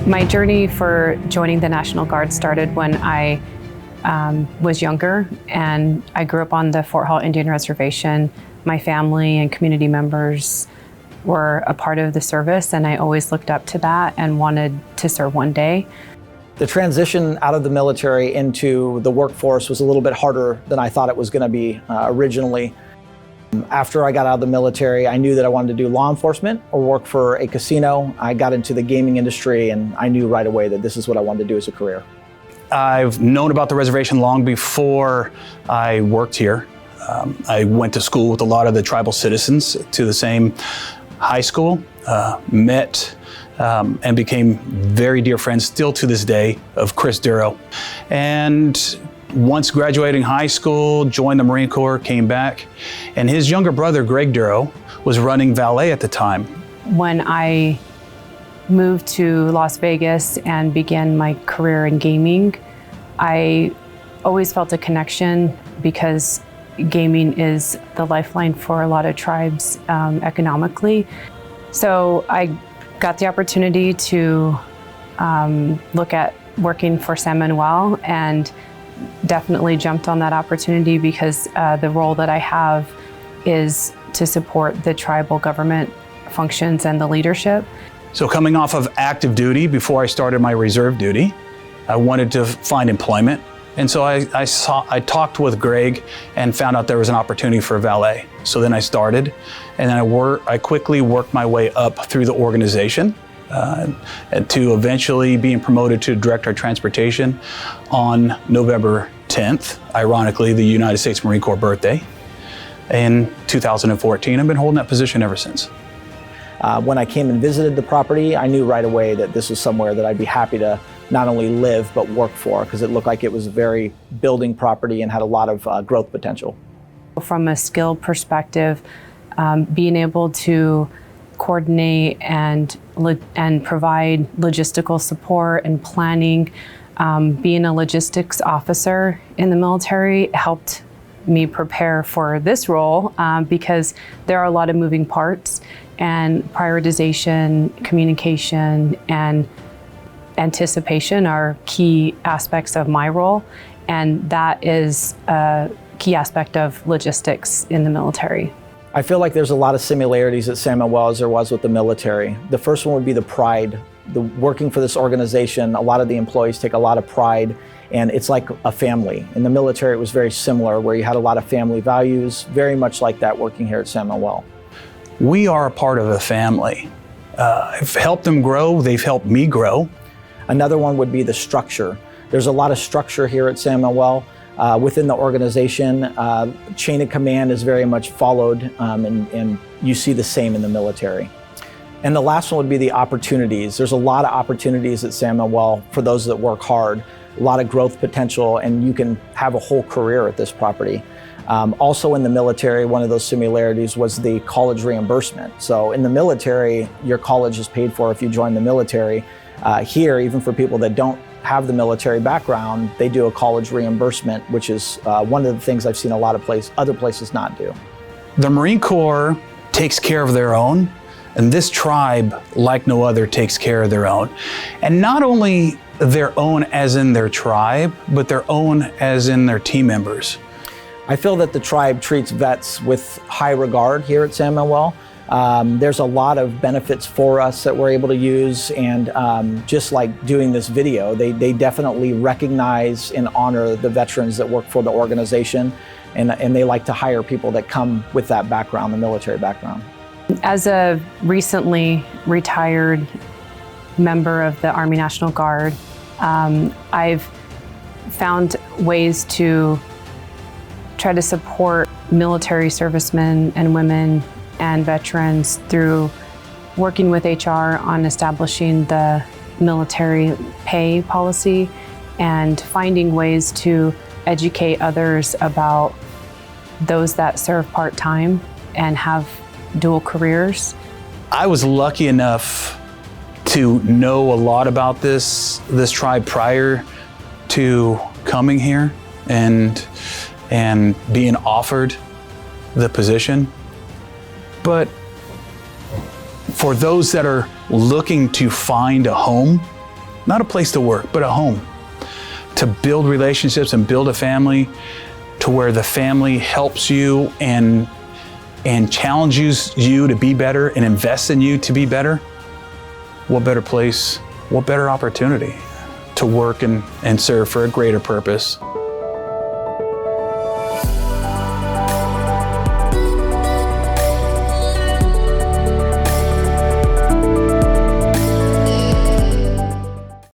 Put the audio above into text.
My journey for joining the National Guard started when I was younger, and I grew up on the Fort Hall Indian Reservation. My family and community members were a part of the service, and I always looked up to that and wanted to serve one day. The transition out of the military into the workforce was a little bit harder than I thought it was going to be originally. After I got out of the military, I knew that I wanted to do law enforcement or work for a casino. I got into the gaming industry, and I knew right away that this is what I wanted to do as a career. I've known about the reservation long before I worked here. I went to school with a lot of the tribal citizens to the same high school, met and became very dear friends still to this day of Chris Duro. And once graduating high school, joined the Marine Corps, came back, and his younger brother, Greg Duro, was running valet at the time. When I moved to Las Vegas and began my career in gaming, I always felt a connection because gaming is the lifeline for a lot of tribes economically. So I got the opportunity to look at working for San Manuel, and definitely jumped on that opportunity because the role that I have is to support the tribal government functions and the leadership. So coming off of active duty, before I started my reserve duty, I wanted to find employment. And so I talked with Greg and found out there was an opportunity for valet. So then I started, and then I quickly worked my way up through the organization and to eventually being promoted to Director of Transportation on November 10th, ironically the United States Marine Corps birthday, in 2014. I've been holding that position ever since. When I came and visited the property, I knew right away that this was somewhere that I'd be happy to not only live but work for, because it looked like it was a very building property and had a lot of growth potential. From a skill perspective, being able to coordinate and provide logistical support and planning, being a logistics officer in the military helped me prepare for this role because there are a lot of moving parts, and prioritization, communication, and anticipation are key aspects of my role, and that is a key aspect of logistics in the military. I feel like there's a lot of similarities at San Manuel as there was with the military. The first one would be the pride. Working for this organization, a lot of the employees take a lot of pride, and it's like a family. In the military, it was very similar, where you had a lot of family values, very much like that working here at San Manuel. We are a part of a family. I've helped them grow, they've helped me grow. Another one would be the structure. There's a lot of structure here at San Manuel. Within the organization, chain of command is very much followed, and you see the same in the military. And the last one would be the opportunities. There's a lot of opportunities at San Manuel for those that work hard, a lot of growth potential, and you can have a whole career at this property. Also in the military, one of those similarities was the college reimbursement. So in the military, your college is paid for if you join the military. Here, even for people that don't have the military background, they do a college reimbursement, which is one of the things I've seen a lot of other places not do. The Marine Corps takes care of their own, and this tribe, like no other, takes care of their own. And not only their own as in their tribe, but their own as in their team members. I feel that the tribe treats vets with high regard here at San Manuel. There's a lot of benefits for us that we're able to use, and just like doing this video, they definitely recognize and honor the veterans that work for the organization, and they like to hire people that come with that background, the military background. As a recently retired member of the Army National Guard, I've found ways to try to support military servicemen and women and veterans through working with HR on establishing the military pay policy and finding ways to educate others about those that serve part-time and have dual careers. I was lucky enough to know a lot about this tribe prior to coming here and being offered the position. But for those that are looking to find a home not a place to work, but a home, to build relationships and build a family to where the family helps you and challenges you to be better and invests in you to be better. What better place, what better opportunity to work and serve for a greater purpose.